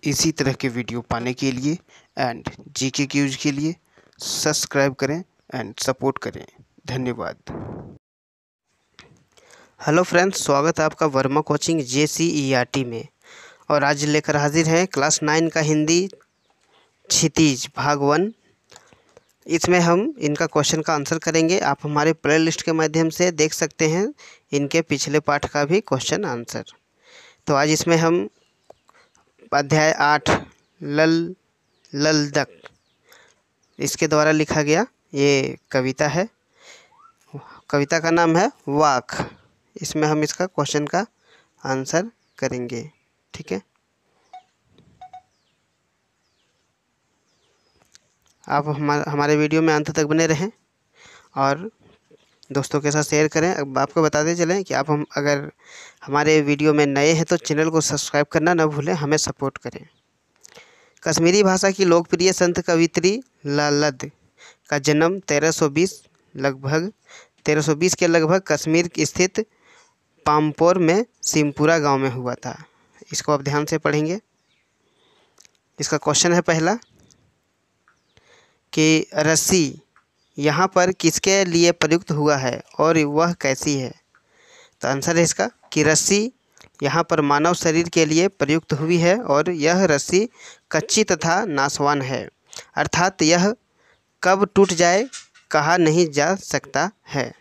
इसी तरह के वीडियो पाने के लिए एंड जीके क्यूज के लिए सब्सक्राइब करें एंड सपोर्ट करें। धन्यवाद। हेलो फ्रेंड्स, स्वागत है आपका वर्मा कोचिंग JCERT में। और आज लेकर हाजिर हैं क्लास 9 का हिंदी क्षितिज भाग 1। इसमें हम इनका क्वेश्चन का आंसर करेंगे। आप हमारे प्ले लिस्ट के माध्यम से देख सकते हैं इनके पिछले पाठ का भी क्वेश्चन आंसर। तो आज इसमें हम अध्याय 8 लल्लदक इसके द्वारा लिखा गया ये कविता है। कविता का नाम है वाक। इसमें हम इसका क्वेश्चन का आंसर करेंगे। ठीक है, आप हमारे वीडियो में अंत तक बने रहें और दोस्तों के साथ शेयर करें। अब आपको बताते चलें कि आप अगर हमारे वीडियो में नए हैं तो चैनल को सब्सक्राइब करना न भूलें, हमें सपोर्ट करें। कश्मीरी भाषा की लोकप्रिय संत कवित्री लल्लद का जन्म 1320 के लगभग कश्मीर स्थित पामपोर में सिमपुरा गांव में हुआ था। इसको आप ध्यान से पढ़ेंगे। इसका क्वेश्चन है पहला कि रस्सी यहाँ पर किसके लिए प्रयुक्त हुआ है और वह कैसी है। तो आंसर है इसका कि रस्सी यहाँ पर मानव शरीर के लिए प्रयुक्त हुई है और यह रस्सी कच्ची तथा नाशवान है, अर्थात यह कब टूट जाए कहा नहीं जा सकता है।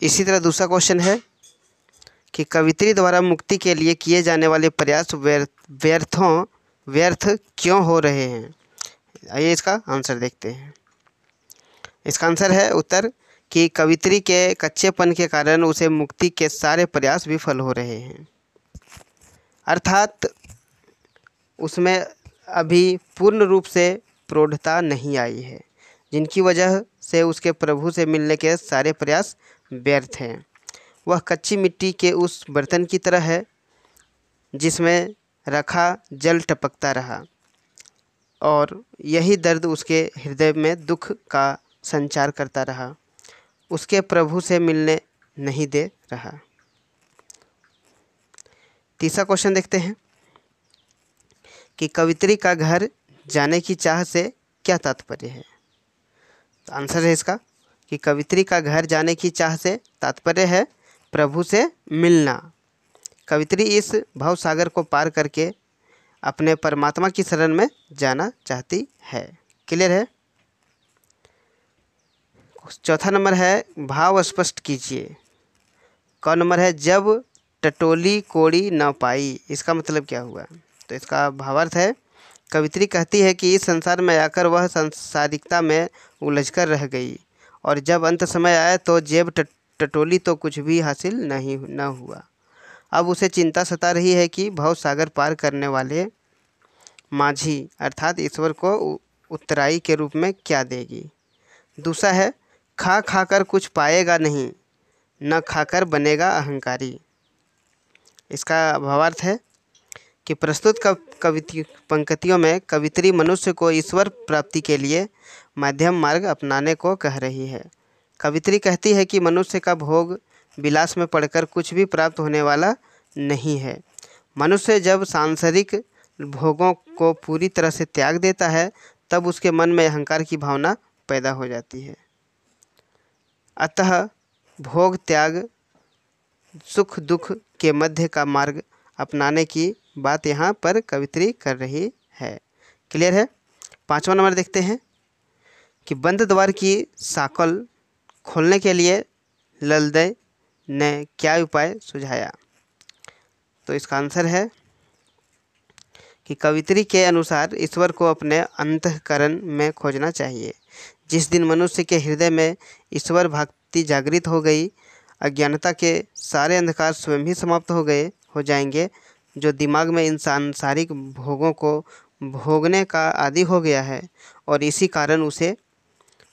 इसी तरह दूसरा क्वेश्चन है कि कवित्री द्वारा मुक्ति के लिए किए जाने वाले प्रयास व्यर्थ क्यों हो रहे हैं। आइए इसका आंसर देखते हैं। इसका आंसर है उत्तर कि कवित्री के कच्चेपन के कारण उसे मुक्ति के सारे प्रयास विफल हो रहे हैं, अर्थात उसमें अभी पूर्ण रूप से प्रौढ़ता नहीं आई है, जिनकी वजह से उसके प्रभु से मिलने के सारे प्रयास व्यर्थ हैं। वह कच्ची मिट्टी के उस बर्तन की तरह है जिसमें रखा जल टपकता रहा और यही दर्द उसके हृदय में दुख का संचार करता रहा, उसके प्रभु से मिलने नहीं दे रहा। तीसरा क्वेश्चन देखते हैं कि कवित्री का घर जाने की चाह से क्या तात्पर्य है। तो आंसर है इसका कि कवित्री का घर जाने की चाह से तात्पर्य है प्रभु से मिलना। कवित्री इस भवसागर को पार करके अपने परमात्मा की शरण में जाना चाहती है। क्लियर है। चौथा नंबर है भाव स्पष्ट कीजिए। क नंबर है जब टटोली कोड़ी न पाई, इसका मतलब क्या हुआ। तो इसका भावार्थ है कवित्री कहती है कि इस संसार में आकर वह सांसारिकता में उलझकर रह गई और जब अंत समय आया तो जेब टटोली तो कुछ भी हासिल न हुआ। अब उसे चिंता सता रही है कि भव सागर पार करने वाले माझी अर्थात ईश्वर को उत्तराई के रूप में क्या देगी। दूसरा है खा खाकर कुछ पाएगा नहीं, न खाकर बनेगा अहंकारी। इसका भावार्थ है कि प्रस्तुत पंक्तियों में कवित्री मनुष्य को ईश्वर प्राप्ति के लिए मध्यम मार्ग अपनाने को कह रही है। कवित्री कहती है कि मनुष्य का भोग विलास में पड़कर कुछ भी प्राप्त होने वाला नहीं है। मनुष्य जब सांसारिक भोगों को पूरी तरह से त्याग देता है तब उसके मन में अहंकार की भावना पैदा हो जाती है। अतः भोग त्याग सुख दुख के मध्य का मार्ग अपनाने की बात यहाँ पर कवित्री कर रही है। क्लियर है। पांचवा नंबर देखते हैं कि बंद द्वार की साकल खोलने के लिए लल्लद ने क्या उपाय सुझाया। तो इसका आंसर है कि कवित्री के अनुसार ईश्वर को अपने अंतःकरण में खोजना चाहिए। जिस दिन मनुष्य के हृदय में ईश्वर भक्ति जागृत हो गई, अज्ञानता के सारे अंधकार स्वयं ही समाप्त हो जाएंगे। जो दिमाग में इन सांसारिक भोगों को भोगने का आदी हो गया है और इसी कारण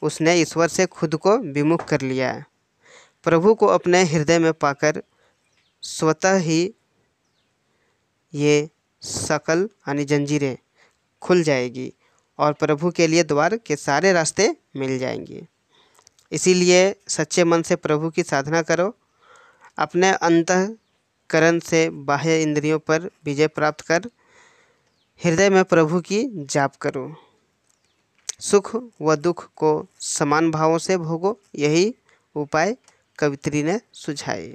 उसने ईश्वर से खुद को विमुख कर लिया है। प्रभु को अपने हृदय में पाकर स्वतः ही ये सकल यानी जंजीरें खुल जाएगी और प्रभु के लिए द्वार के सारे रास्ते मिल जाएंगे। इसीलिए सच्चे मन से प्रभु की साधना करो। अपने अंतःकरण से बाह्य इंद्रियों पर विजय प्राप्त कर हृदय में प्रभु की जाप करो, सुख व दुख को समान भावों से भोगो, यही उपाय कवित्री ने सुझाए।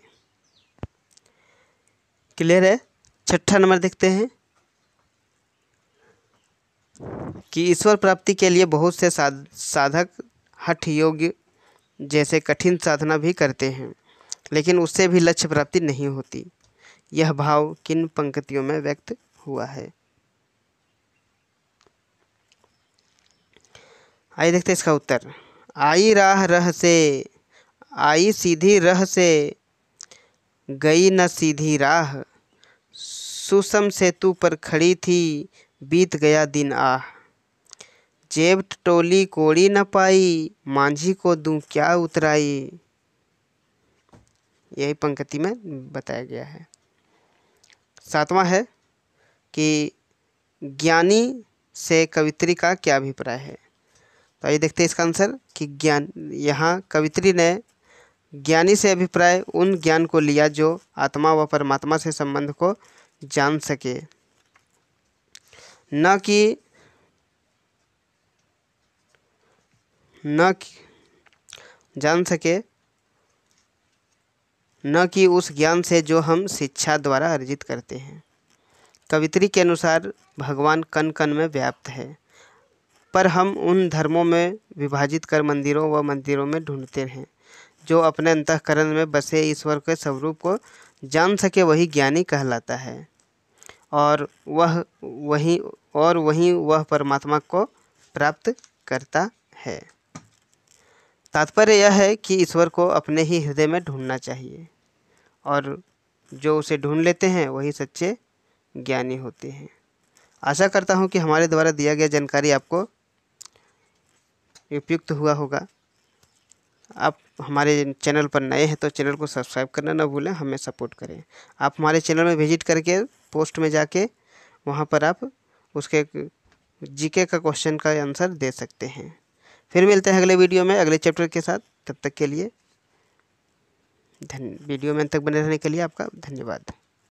क्लियर है। छठा नंबर देखते हैं कि ईश्वर प्राप्ति के लिए बहुत से साधक हठ योग जैसे कठिन साधना भी करते हैं, लेकिन उससे भी लक्ष्य प्राप्ति नहीं होती। यह भाव किन पंक्तियों में व्यक्त हुआ है? आइए देखते हैं इसका उत्तर। आई राह रह से, आई सीधी राह से, गई न सीधी राह, सुसम सेतु पर खड़ी थी, बीत गया दिन आह, जेब टटोली कोड़ी न पाई, मांझी को दूं क्या उतराई। यही पंक्ति में बताया गया है। सातवां है कि ज्ञानी से कवित्री का क्या अभिप्राय है? तो आइए देखते हैं इसका आंसर कि यहाँ कवित्री ने ज्ञानी से अभिप्राय उन ज्ञान को लिया जो आत्मा व परमात्मा से संबंध को जान सके, न कि उस ज्ञान से जो हम शिक्षा द्वारा अर्जित करते हैं। कवित्री के अनुसार भगवान कण कण में व्याप्त है, पर हम उन धर्मों में विभाजित कर मंदिरों व मंदिरों में ढूंढते हैं। जो अपने अंतःकरण में बसे ईश्वर के स्वरूप को जान सके वही ज्ञानी कहलाता है, और वहीं वह परमात्मा को प्राप्त करता है। तात्पर्य यह है कि ईश्वर को अपने ही हृदय में ढूंढना चाहिए, और जो उसे ढूंढ लेते हैं वही सच्चे ज्ञानी होते हैं। आशा करता हूँ कि हमारे द्वारा दिया गया जानकारी आपको उपयुक्त हुआ होगा। आप हमारे चैनल पर नए हैं तो चैनल को सब्सक्राइब करना ना भूलें, हमें सपोर्ट करें। आप हमारे चैनल में विजिट करके पोस्ट में जाके वहाँ पर आप उसके जीके का क्वेश्चन का आंसर दे सकते हैं। फिर मिलते हैं अगले वीडियो में अगले चैप्टर के साथ। तब तक के लिए वीडियो में अंत तक बने रहने के लिए आपका धन्यवाद।